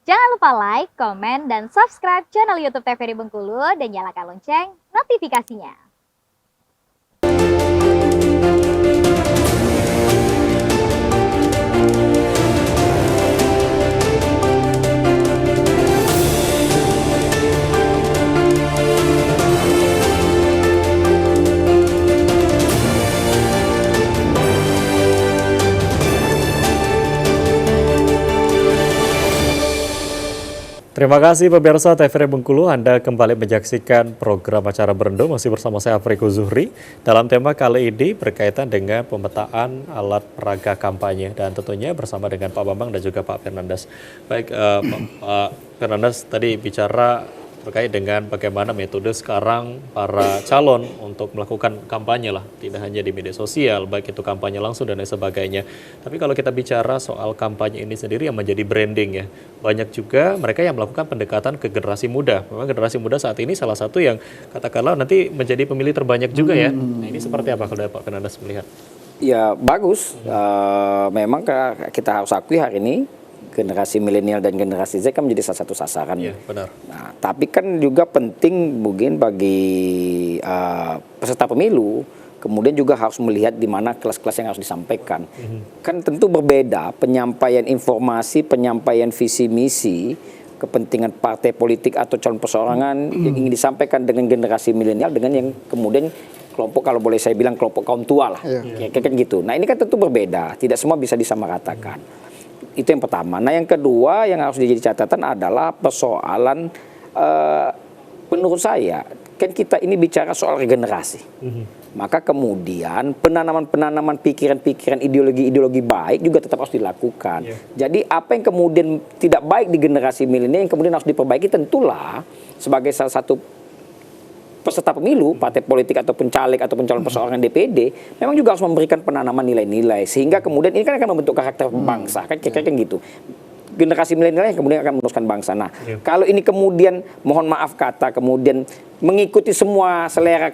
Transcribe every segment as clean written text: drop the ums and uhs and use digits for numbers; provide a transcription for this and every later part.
Jangan lupa like, komen, dan subscribe channel YouTube TVRI Bengkulu dan nyalakan lonceng notifikasinya. Terima kasih pemirsa TVRI Bengkulu, Anda kembali menyaksikan program acara Berendo masih bersama saya Afriko Zuhri. Dalam tema kali ini berkaitan dengan pemetaan alat peraga kampanye dan tentunya bersama dengan Pak Bambang dan juga Pak Fernandes. Baik, Pak Fernandes tadi bicara terkait dengan bagaimana metode sekarang para calon untuk melakukan kampanye lah, tidak hanya di media sosial, baik itu kampanye langsung dan lain sebagainya. Tapi kalau kita bicara soal kampanye ini sendiri yang menjadi branding ya, banyak juga mereka yang melakukan pendekatan ke generasi muda. Memang generasi muda saat ini salah satu yang katakanlah nanti menjadi pemilih terbanyak juga ya. Nah, ini seperti apa kalau Pak Fernandes melihat? Ya bagus, memang kita harus akui hari ini generasi milenial dan generasi Z kan menjadi salah satu sasaran. Iya, benar. Nah, tapi kan juga penting mungkin bagi peserta pemilu, kemudian juga harus melihat di mana kelas-kelas yang harus disampaikan. Kan tentu berbeda penyampaian informasi, penyampaian visi misi, kepentingan partai politik atau calon perseorangan yang ingin disampaikan dengan generasi milenial dengan yang kemudian kelompok, kalau boleh saya bilang kelompok kaum tua lah, kayak gitu. Nah ini kan tentu berbeda, tidak semua bisa disamaratakan. Itu yang pertama. Nah yang kedua yang harus jadi catatan adalah persoalan menurut saya kan kita ini bicara soal regenerasi. Maka kemudian penanaman pikiran-pikiran ideologi baik juga tetap harus dilakukan. Jadi apa yang kemudian tidak baik di generasi milenial yang kemudian harus diperbaiki tentulah sebagai salah satu peserta pemilu, partai politik ataupun caleg ataupun calon perseorangan DPD memang juga harus memberikan penanaman nilai-nilai sehingga kemudian ini kan akan membentuk karakter bangsa kan kira-kira gitu. Generasi milenial yang kemudian akan meneruskan bangsa. Nah, kalau ini kemudian mohon maaf kata kemudian mengikuti semua selera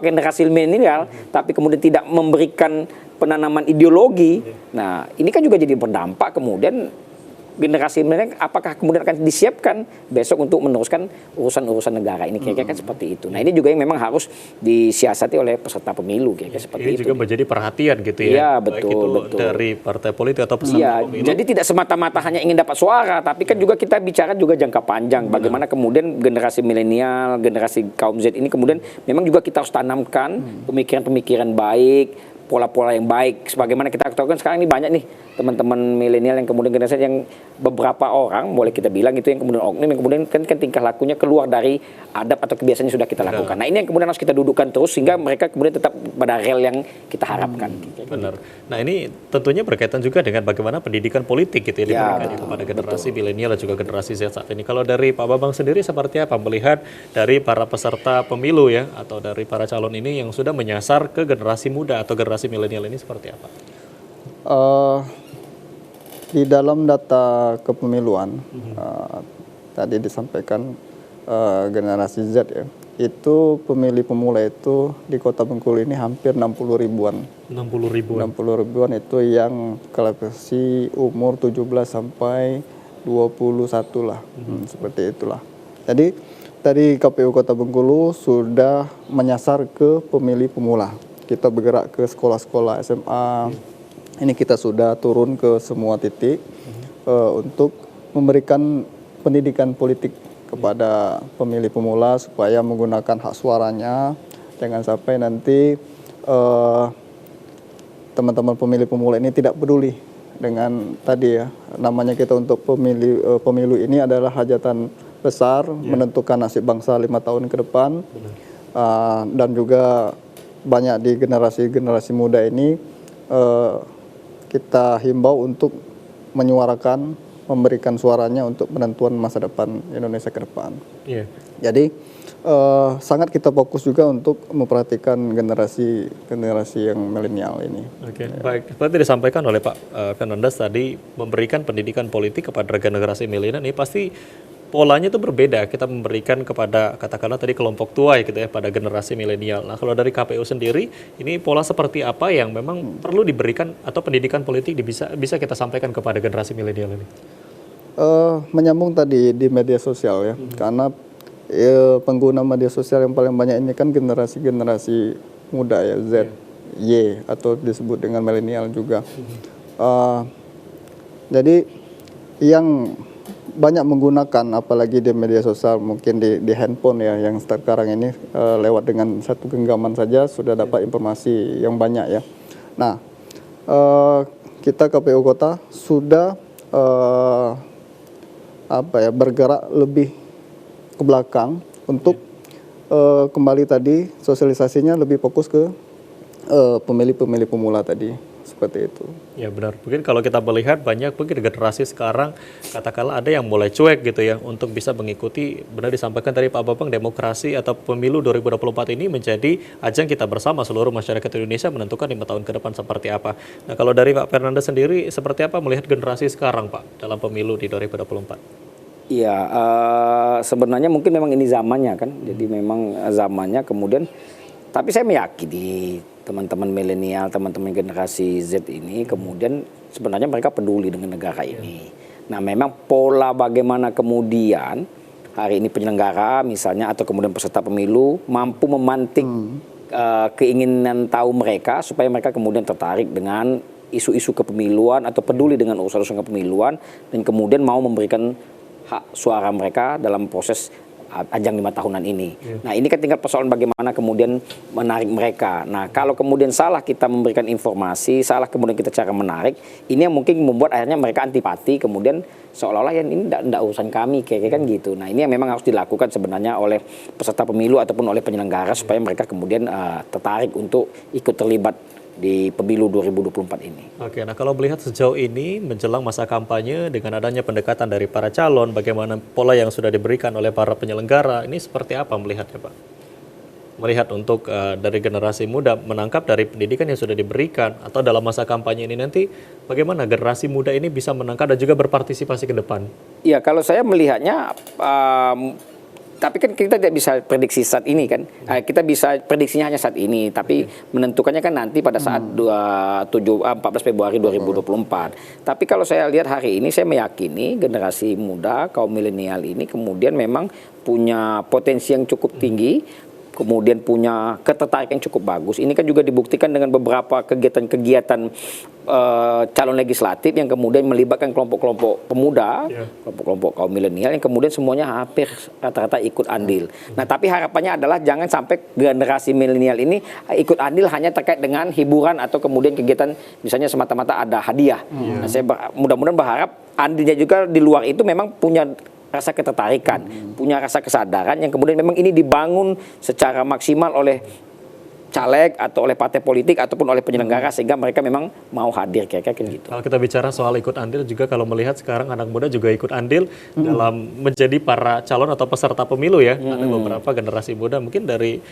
generasi milenial tapi kemudian tidak memberikan penanaman ideologi. Nah, ini kan juga jadi berdampak kemudian generasi milenial apakah kemudian akan disiapkan besok untuk meneruskan urusan-urusan negara ini kira-kira kan seperti itu. Nah ini juga yang memang harus disiasati oleh peserta pemilu kira-kira seperti itu. Ini juga menjadi perhatian gitu ya. Iya betul. Baik itu betul. Dari partai politik atau peserta pemilu. Jadi tidak semata-mata hanya ingin dapat suara, tapi kan juga kita bicara juga jangka panjang. Bagaimana kemudian generasi milenial, generasi kaum Z ini kemudian memang juga kita harus tanamkan pemikiran-pemikiran baik, pola-pola yang baik. Sebagaimana kita tahu kan sekarang ini banyak nih teman-teman milenial yang kemudian generasi yang beberapa orang boleh kita bilang itu yang kemudian oknum yang kemudian kan tingkah lakunya keluar dari adab atau kebiasaan yang sudah kita lakukan. Nah ini yang kemudian harus kita dudukkan terus sehingga mereka kemudian tetap pada rel yang kita harapkan. Benar. Nah ini tentunya berkaitan juga dengan bagaimana pendidikan politik gitu ya diberikan kepada generasi milenial dan juga generasi Z saat ini. Kalau dari Pak Bambang sendiri seperti apa melihat dari para peserta pemilu ya atau dari para calon ini yang sudah menyasar ke generasi muda atau generasi milenial ini seperti apa? Di dalam data kepemiluan tadi disampaikan generasi Z ya, itu pemilih pemula itu di Kota Bengkulu ini hampir 60 ribuan. 60 ribuan. 60 ribuan itu yang klasifikasi umur 17 sampai 21 lah, seperti itulah. Jadi dari KPU Kota Bengkulu sudah menyasar ke pemilih pemula. Kita bergerak ke sekolah-sekolah SMA. Ini kita sudah turun ke semua titik untuk memberikan pendidikan politik kepada pemilih pemula supaya menggunakan hak suaranya. Jangan sampai nanti teman-teman pemilih pemula ini tidak peduli dengan tadi ya, namanya kita untuk pemilu ini adalah hajatan besar menentukan nasib bangsa 5 tahun ke depan. Dan juga banyak di generasi muda ini kita himbau untuk menyuarakan, memberikan suaranya untuk penentuan masa depan Indonesia ke depan. Jadi sangat kita fokus juga untuk memperhatikan generasi yang milenial ini. Baik, seperti disampaikan oleh Pak Fernandes tadi, memberikan pendidikan politik kepada generasi milenial ini pasti polanya itu berbeda. Kita memberikan kepada katakanlah tadi kelompok tua ya gitu ya pada generasi milenial. Nah, kalau dari KPU sendiri ini pola seperti apa yang memang perlu diberikan atau pendidikan politik bisa kita sampaikan kepada generasi milenial ini? menyambung tadi di media sosial ya, karena pengguna media sosial yang paling banyak ini kan generasi muda ya, Z, Y atau disebut dengan milenial juga. Jadi yang banyak menggunakan apalagi di media sosial, mungkin di handphone ya, yang sekarang ini lewat dengan satu genggaman saja sudah dapat informasi yang banyak ya. Nah, kita KPU Kota sudah bergerak lebih ke belakang untuk kembali tadi sosialisasinya lebih fokus ke pemilih-pemilih pemula tadi, seperti itu. Ya benar, mungkin kalau kita melihat banyak mungkin generasi sekarang katakanlah ada yang mulai cuek gitu ya untuk bisa mengikuti, benar disampaikan tadi Pak Bambang, demokrasi atau pemilu 2024 ini menjadi ajang kita bersama seluruh masyarakat Indonesia menentukan 5 tahun ke depan seperti apa. Nah kalau dari Pak Fernandes sendiri seperti apa melihat generasi sekarang Pak dalam pemilu di 2024? Iya, sebenarnya mungkin memang ini zamannya kan, jadi memang zamannya kemudian, tapi saya meyakini teman-teman milenial, teman-teman generasi Z ini kemudian sebenarnya mereka peduli dengan negara ini. Nah memang pola bagaimana kemudian hari ini penyelenggara misalnya atau kemudian peserta pemilu mampu memantik keinginan tahu mereka supaya mereka kemudian tertarik dengan isu-isu kepemiluan atau peduli dengan urusan-urusan kepemiluan dan kemudian mau memberikan hak suara mereka dalam proses ajang 5 tahunan ini. Nah ini kan tinggal persoalan bagaimana kemudian menarik mereka. Nah kalau kemudian salah kita memberikan informasi, salah kemudian kita cara menarik, ini yang mungkin membuat akhirnya mereka antipati, kemudian seolah-olah ya ini tidak urusan kami, kayak kan gitu. Nah ini yang memang harus dilakukan sebenarnya oleh peserta pemilu ataupun oleh penyelenggara supaya mereka kemudian tertarik untuk ikut terlibat di pemilu 2024 ini. Oke, nah kalau melihat sejauh ini menjelang masa kampanye dengan adanya pendekatan dari para calon, bagaimana pola yang sudah diberikan oleh para penyelenggara, ini seperti apa melihatnya Pak? Melihat untuk dari generasi muda menangkap dari pendidikan yang sudah diberikan atau dalam masa kampanye ini nanti bagaimana generasi muda ini bisa menangkap dan juga berpartisipasi ke depan? Iya, kalau saya melihatnya tapi kan kita tidak bisa prediksi saat ini kan. Kita bisa prediksinya hanya saat ini, tapi menentukannya kan nanti pada saat 14 Februari 2024. Tapi kalau saya lihat hari ini, saya meyakini generasi muda, kaum milenial ini kemudian memang punya potensi yang cukup tinggi, kemudian punya ketertarikan cukup bagus. Ini kan juga dibuktikan dengan beberapa kegiatan-kegiatan calon legislatif yang kemudian melibatkan kelompok-kelompok pemuda, kelompok-kelompok kaum milenial yang kemudian semuanya hampir rata-rata ikut andil. Nah, tapi harapannya adalah jangan sampai generasi milenial ini ikut andil hanya terkait dengan hiburan atau kemudian kegiatan misalnya semata-mata ada hadiah. Nah, saya mudah-mudahan berharap andilnya juga di luar itu memang punya rasa ketertarikan, punya rasa kesadaran yang kemudian memang ini dibangun secara maksimal oleh caleg atau oleh partai politik ataupun oleh penyelenggara sehingga mereka memang mau hadir kayak gitu. Kalau kita bicara soal ikut andil juga kalau melihat sekarang anak muda juga ikut andil dalam menjadi para calon atau peserta pemilu ya. Ada beberapa generasi muda mungkin dari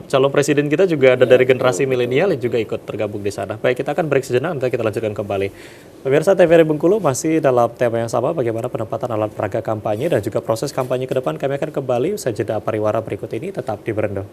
calon presiden kita juga ada dari generasi milenial yang juga ikut tergabung di sana. Baik, kita akan break sejenak, nanti kita lanjutkan kembali. Pemirsa TVRI Bengkulu masih dalam tema yang sama, bagaimana penempatan alat peraga kampanye dan juga proses kampanye ke depan. Kami akan kembali usai jeda pariwara berikut ini, tetap di Berendo.